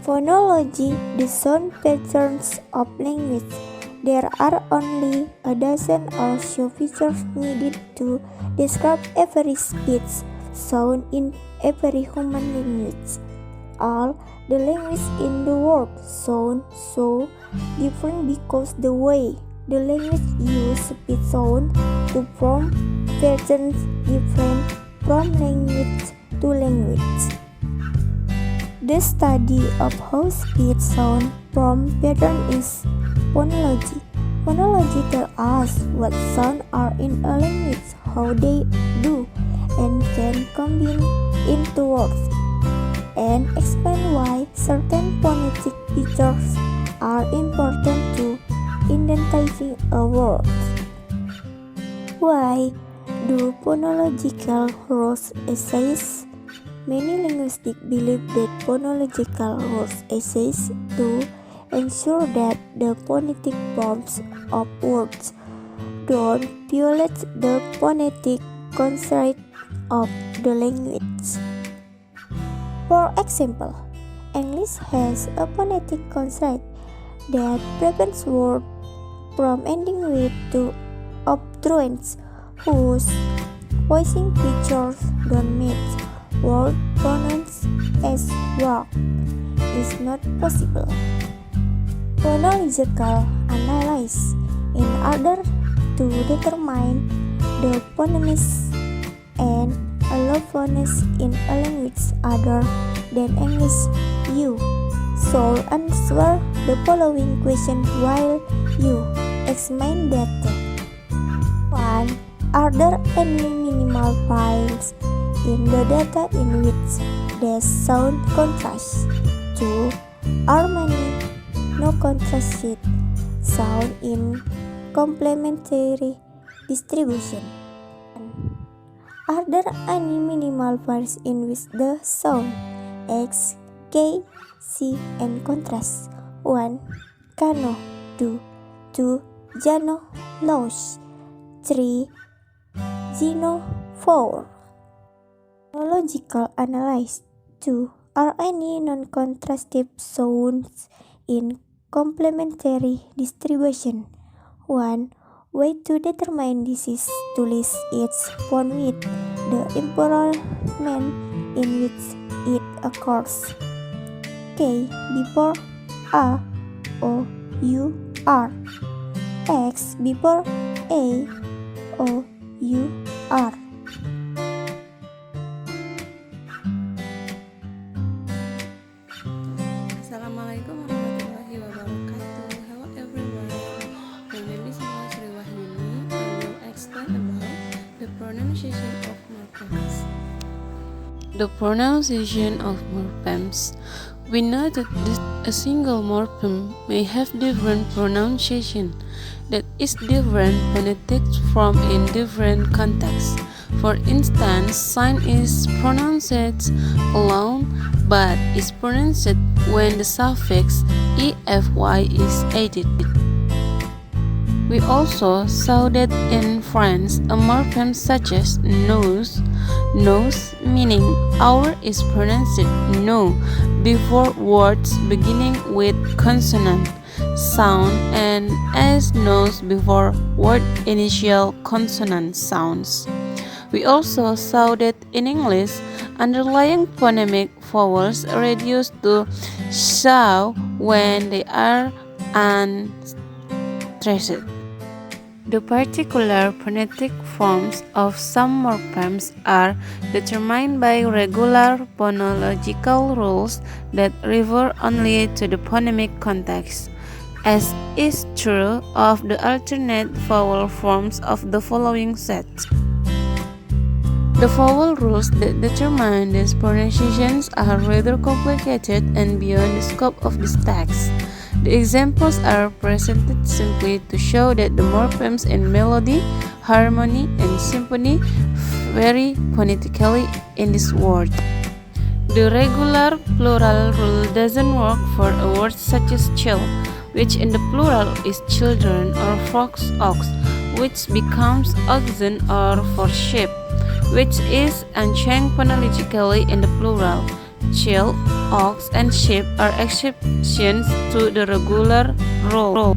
Phonology, the sound patterns of language. There are only a dozen or so features needed to describe every speech sound in every human language. All the language in the world sound so different because the way the language use speech sound to form patterns different from language to language. The study of how speech sound form pattern is phonology. Phonology tells us what sounds are in a language, how they do, and can combine into words, and explain why certain phonetic features are important to identifying a word. Why do phonological rules exist? Many linguists believe that phonological rules exist to ensure that the phonetic forms of words don't violate the phonetic constraint of the language. For example, English has a phonetic constraint that prevents words from ending with two obstruents whose voicing features don't match word pronounced as work is not possible. Phonological analysis in order to determine the phonemes and allophones in a language other than English. You should answer the following question while you examine data. 1. Are there any minimal files in the data in which the sound contrasts? 2. Are many no-contrasted sound in complementary distribution? Are there any minimal files in which the sound X, K, C and contrast? 1. Kano, do, 2. Jano, loss, 3. Zeno, 4. Phonological analysis. 2. Are any non-contrastive sounds in complementary distribution? 1. Way to determine this is to list each phone with the environment in which it occurs. K before A, O, U, R. X before A, O, U, R. Assalamualaikum warahmatullahi wabarakatuh. Hello everyone. My name is Wahyuni. I will explain about the pronunciation of morphemes. The pronunciation of morphemes. We know that a single morpheme may have different pronunciation, that is different phonetics from in different contexts. For instance, sign is pronounced alone, but is pronounced when the suffix EFY is added. We also saw that in French, a morpheme such as nose, meaning our is pronounced no before words beginning with consonant sound and as nose before word initial consonant sounds. We also saw that in English, underlying phonemic vowels reduce to sound when they are unstressed. The particular phonetic forms of some morphemes are determined by regular phonological rules that refer only to the phonemic context, as is true of the alternate vowel forms of the following set. The vowel rules that determine these pronunciations are rather complicated and beyond the scope of this text. The examples are presented simply to show that the morphemes in melody, harmony, and symphony vary phonetically in this word. The regular plural rule doesn't work for a word such as child, which in the plural is children, or fox, ox, which becomes oxen, or for sheep, which is unchanged phonologically in the plural. child, ox, and sheep are exceptions to the regular rule.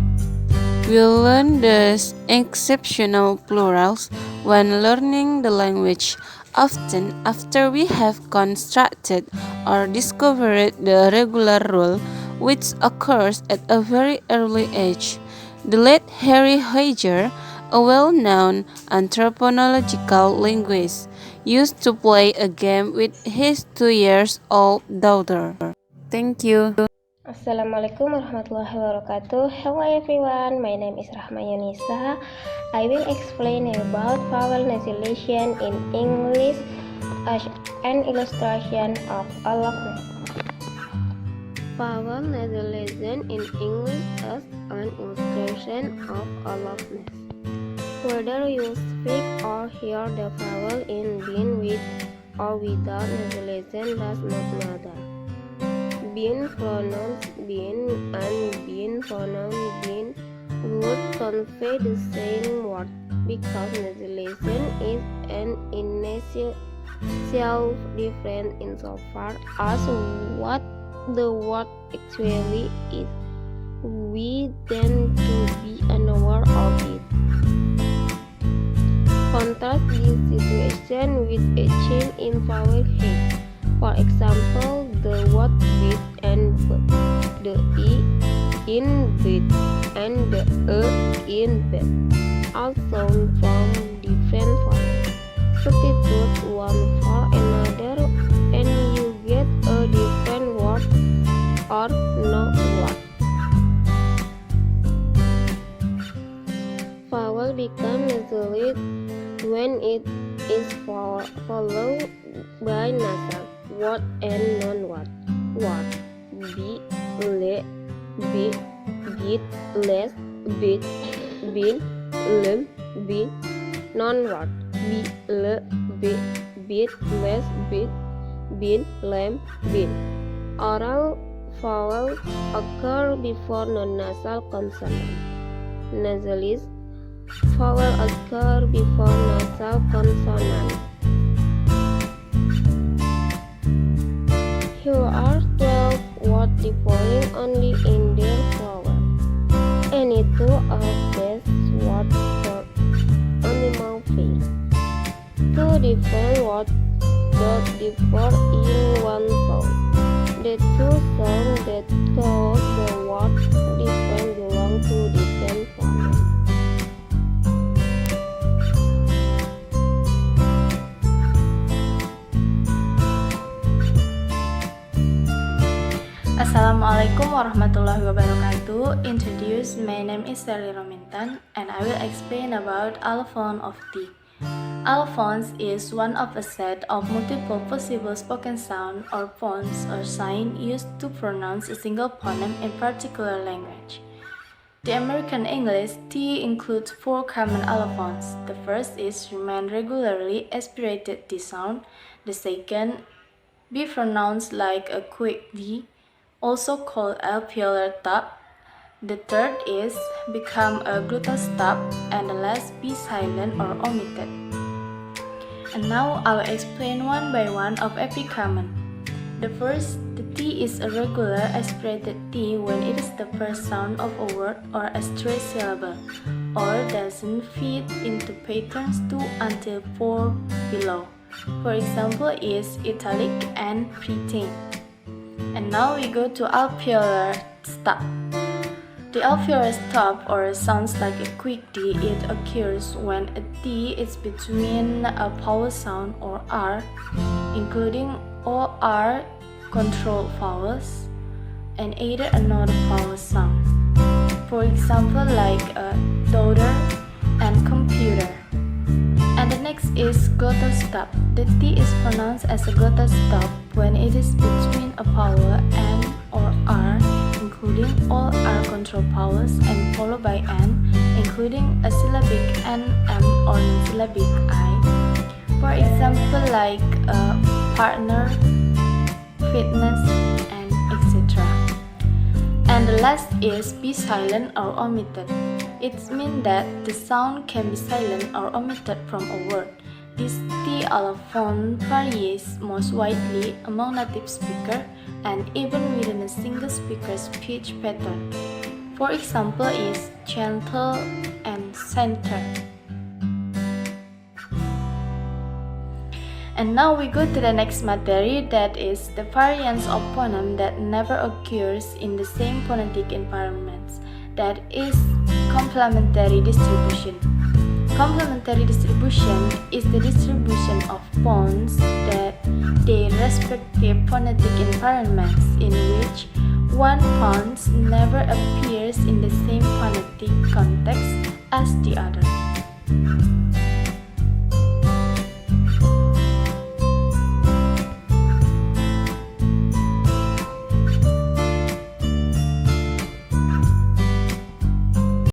We learn the exceptional plurals when learning the language, often after we have constructed or discovered the regular rule, which occurs at a very early age. The late Harry Heiger, a well-known anthropological linguist, used to play a game with his 2-year-old daughter. Thank you. Assalamualaikum warahmatullahi wabarakatuh. Hello everyone, my name is RAHMA YUNISA. I will explain about vowel nasalization in English as an illustration of aloquence. Vowel nasalization in English as an illustration of aloquence. Whether you speak or hear the vowel in being with or without nasalization does not matter. Being pronounced being and being pronounced being would convey the same word because nasalization is an initial difference insofar as what the word actually is. We tend to be unaware of it. Contrast this situation with a change in vowel height. For example, the word bed and bed, the E in bed and the E in bed, all sound from different vowels. Substitute one for another and you get a different word or no word. Vowel become nasalized when it is followed by nasal word and non-word. Word be, le, be, bit, less, bit, bin, lem, bin. Non-word be, le, be, bit, less, bit, bin, lem, bin. Oral vowels occur before non-nasal consonant. Nasalized vowel occur before nasal consonant. Here are 12 words differing only in their vowel. Any two of these words for animal face. Two different words that differ in one sound. The two sounds that cause the word different belong to different vowels. Assalamualaikum warahmatullahi wabarakatuh. Introduce, my name is ROMINTAN and I will explain about allophone of T. Allophones is one of a set of multiple possible spoken sound or phones or sign used to pronounce a single phoneme in particular language. The American English T includes 4 common allophones. The first is remain regularly aspirated T sound. The second, be pronounced like a quick D, also called alveolar stop. The third is become a glottal stop, and the last be silent or omitted. And now I will explain one by one of every common. The first, the T is a regular aspirated T when it is the first sound of a word or a straight syllable, or doesn't fit into patterns 2 until 4 below. For example is italic and pretain. And now we go to alveolar stop. The alveolar stop or sounds like a quick D. It occurs when a T is between a vowel sound or R, including all R controlled vowels and either another vowel sound. For example, like daughter and computer. And the next is glottal stop. The T is pronounced as a glottal stop when it is between a vowel N or R, including all R control vowels, and followed by N, including a syllabic N, M, or non-syllabic I. For example, like partner, fitness, and etc. And the last is be silent or omitted. It means that the sound can be silent or omitted from a word. This T allophone varies most widely among native speakers and even within a single speaker's speech pattern. For example is gentle and center. And now we go to the next materi, that is the variants of phoneme that never occurs in the same phonetic environments, that is complementary distribution. Complementary distribution is the distribution of phones that their respective phonetic environments in which one phone never appears in the same phonetic context as the other.